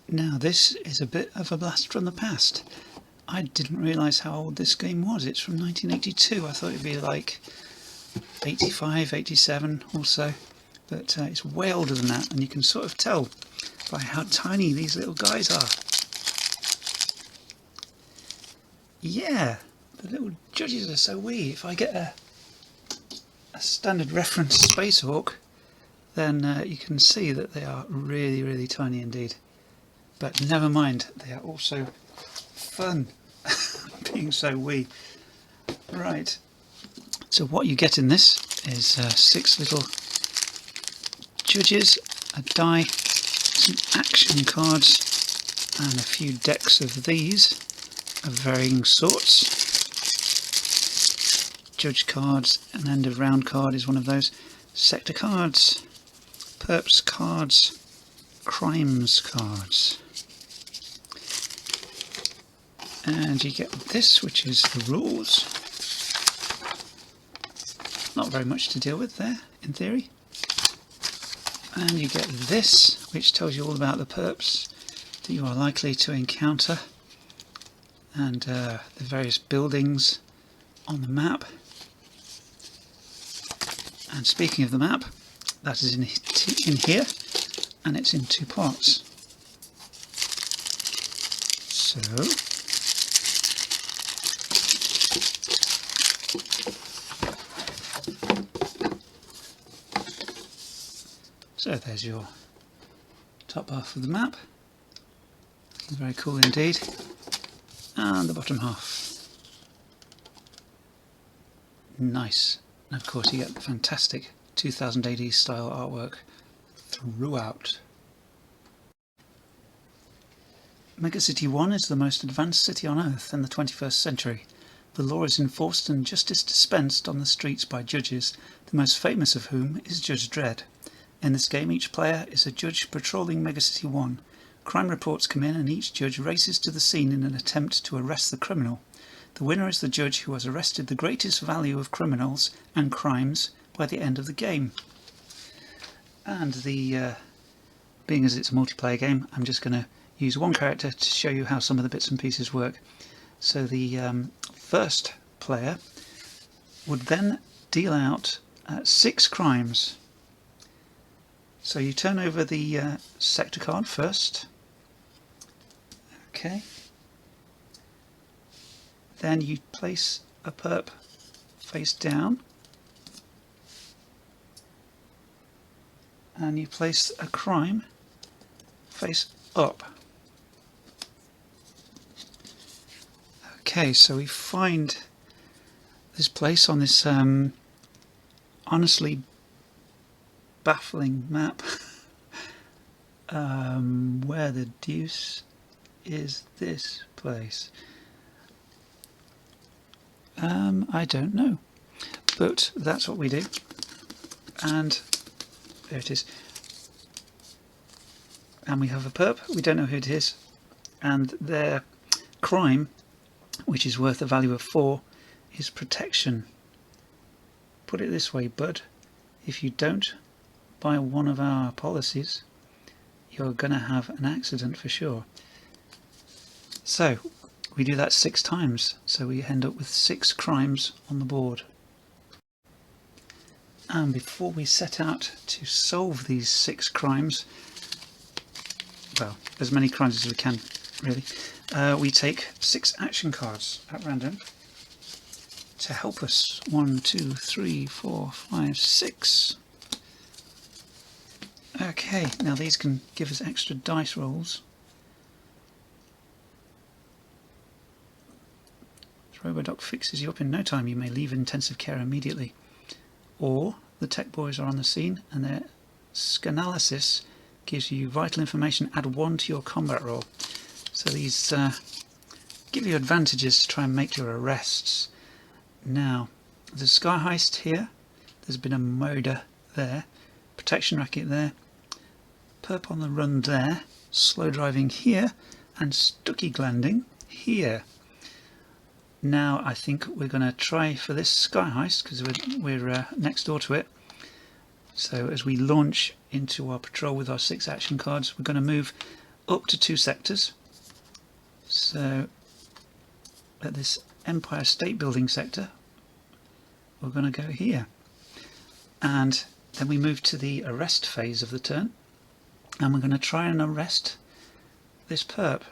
Now this is a bit of a blast from the past. I didn't realise how old this game was. It's from 1982. I thought it'd be like 85, 87 or so, but it's way older than that, and you can sort of tell by how tiny these little guys are. Yeah, the little judges are so wee. If I get a standard reference Space Hawk, then you can see that they are really, really tiny indeed. But never mind, they are also fun, being so wee. Right, so what you get in this is 6 little judges, a die, some action cards, and a few decks of these of varying sorts. Judge cards, an end of round card is one of those, sector cards, perps cards, crimes cards. And you get this, which is the rules. Not very much to deal with there, in theory. And you get this, which tells you all about the perps that you are likely to encounter, and the various buildings on the map. And speaking of the map, that is in here, and it's in 2 parts. So there's your top half of the map, looking very cool indeed, and the bottom half. Nice, and of course you get the fantastic 2000 AD style artwork throughout. Megacity 1 is the most advanced city on Earth in the 21st century. The law is enforced and justice dispensed on the streets by judges, the most famous of whom is Judge Dredd. In this game, each player is a judge patrolling Megacity 1. Crime reports come in and each judge races to the scene in an attempt to arrest the criminal. The winner is the judge who has arrested the greatest value of criminals and crimes by the end of the game. And being as it's a multiplayer game, I'm just going to use one character to show you how some of the bits and pieces work. So the first player would then deal out 6 crimes. So you turn over the sector card first. Okay. Then you place a perp face down. And you place a crime face up. Okay, so we find this place on this honestly baffling map. Where the deuce is this place? I don't know, but that's what we do, and there it is. And we have a perp, we don't know who it is, and their crime, which is worth a value of 4, is protection. Put it this way, bud, if you don't buy one of our policies, you're going to have an accident for sure. So we do that 6 times, so we end up with 6 crimes on the board. And before we set out to solve these 6 crimes, well, as many crimes as we can really, we take 6 action cards at random to help us. 1, 2, 3, 4, 5, 6. Okay, now these can give us extra dice rolls. If Robodoc fixes you up in no time, you may leave intensive care immediately. Or the tech boys are on the scene and their scanalysis gives you vital information, add 1 to your combat roll. So these give you advantages to try and make your arrests. Now, there's a sky heist here, there's been a murder there, protection racket there, perp on the run there, slow driving here, and Stucky Glanding here. Now I think we're going to try for this sky heist because we're next door to it. So as we launch into our patrol with our 6 action cards, we're going to move up to 2 sectors. So at this Empire State Building sector, we're going to go here. And then we move to the arrest phase of the turn, and we're going to try and arrest this perp.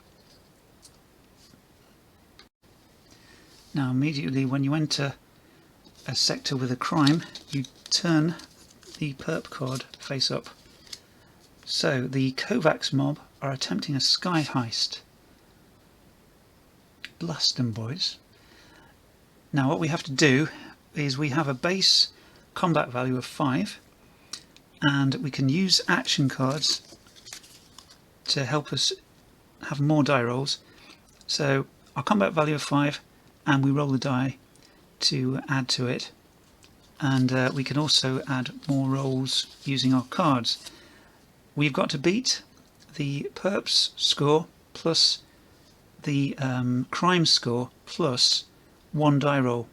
Now immediately when you enter a sector with a crime, you turn the perp card face up. So the Kovacs mob are attempting a sky heist. Blast them, boys. Now what we have to do is we have a base combat value of 5, and we can use action cards to help us have more die rolls. So our combat value of 5, and we roll the die to add to it, and we can also add more rolls using our cards. We've got to beat the perps score plus the crime score plus 1 die roll,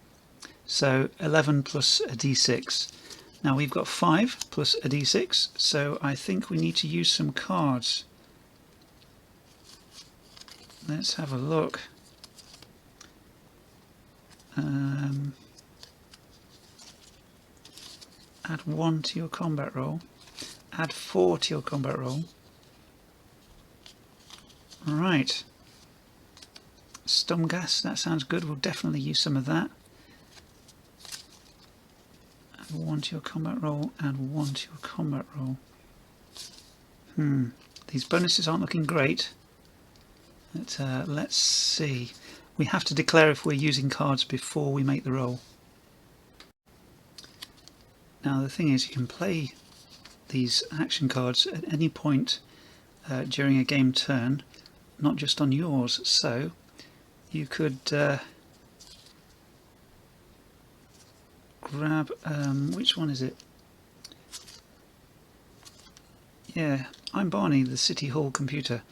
so 11 plus a d6. Now we've got 5 plus a d6, so I think we need to use some cards. Let's have a look. Add 1 to your combat roll. Add 4 to your combat roll. Right. Stun gas, that sounds good. We'll definitely use some of that. Add 1 to your combat roll. Add 1 to your combat roll. These bonuses aren't looking great. But, let's see. We have to declare if we're using cards before we make the roll. Now the thing is, you can play these action cards at any point during a game turn, not just on yours. So you could grab, which one is it? Yeah, I'm Barney, the City Hall computer.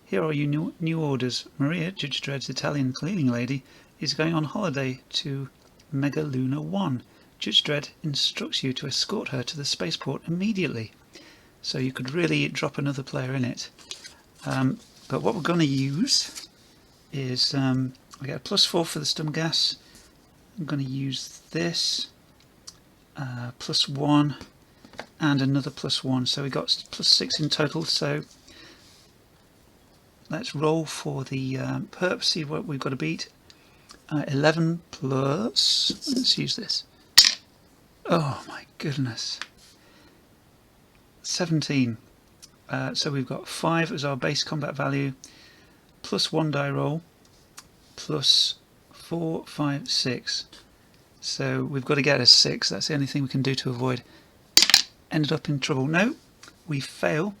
Here are your new orders. Maria, Judge Dredd's Italian cleaning lady, is going on holiday to Mega Luna 1. Judge Dredd instructs you to escort her to the spaceport immediately. So you could really drop another player in it. But what we're going to use is, I get a +4 for the stun gas. I'm going to use this, +1, and another +1. So we got +6 in total. So let's roll for the perp, see what we've got to beat. 11 plus, let's use this. Oh my goodness. 17. So we've got 5 as our base combat value, +1 die roll, +4, 5, 6. So we've got to get a 6. That's the only thing we can do to avoid. Ended up in trouble. No, we fail.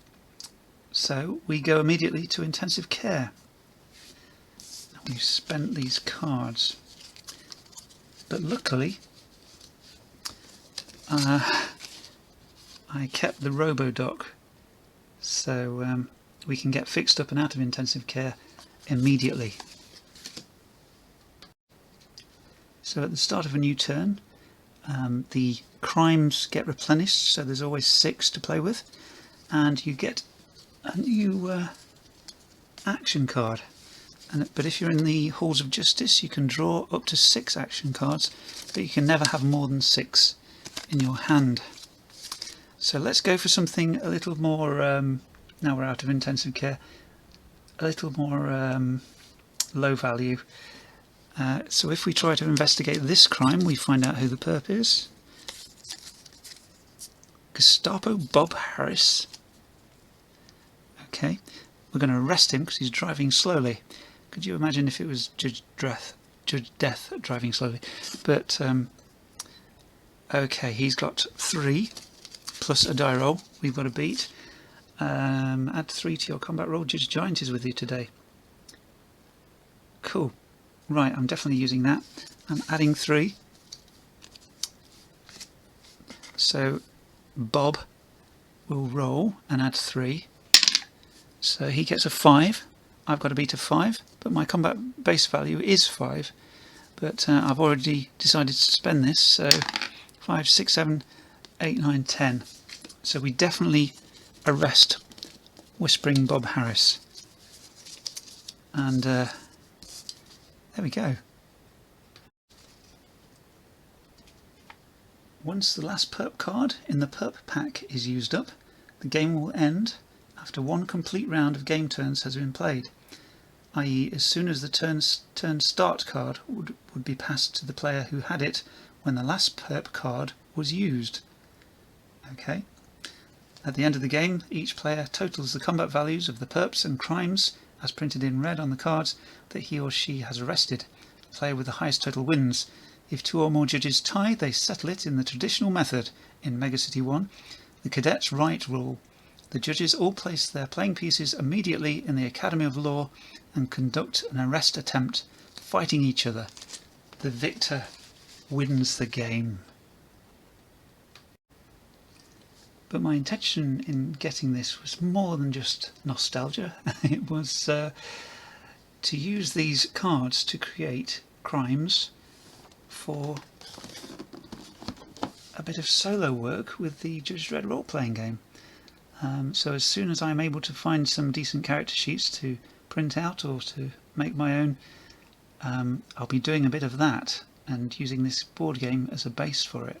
So we go immediately to intensive care. We've spent these cards. But luckily, I kept the RoboDoc, so we can get fixed up and out of intensive care immediately. So at the start of a new turn, the crimes get replenished, so there's always 6 to play with, and you get a new action card. But if you're in the Halls of Justice, you can draw up to 6 action cards, but you can never have more than 6 in your hand. So let's go for something a little more, now we're out of intensive care, a little more low value. So if we try to investigate this crime, we find out who the perp is. Gestapo Bob Harris. Okay, we're going to arrest him because he's driving slowly. Could you imagine if it was Judge Death driving slowly? But okay, he's got 3 plus a die roll. We've got to beat. Add 3 to your combat roll. Judge Giant is with you today. Cool. Right, I'm definitely using that. I'm adding 3. So Bob will roll and add 3. So he gets a 5. I've got to beat a 5, but my combat base value is 5. But I've already decided to spend this, so 5, 6, 7, 8, 9, 10. So we definitely arrest Whispering Bob Harris. And there we go. Once the last perp card in the perp pack is used up, the game will end after one complete round of game turns has been played, i.e. as soon as the turn start card would be passed to the player who had it when the last perp card was used. Okay. At the end of the game, each player totals the combat values of the perps and crimes as printed in red on the cards that he or she has arrested. The player with the highest total wins. If two or more judges tie, they settle it in the traditional method in Mega City 1, the Cadet's Right rule. The judges all place their playing pieces immediately in the Academy of Law and conduct an arrest attempt, fighting each other. The victor wins the game. But my intention in getting this was more than just nostalgia. It was to use these cards to create crimes for a bit of solo work with the Judge Dredd role-playing game. So as soon as I'm able to find some decent character sheets to print out or to make my own, I'll be doing a bit of that and using this board game as a base for it.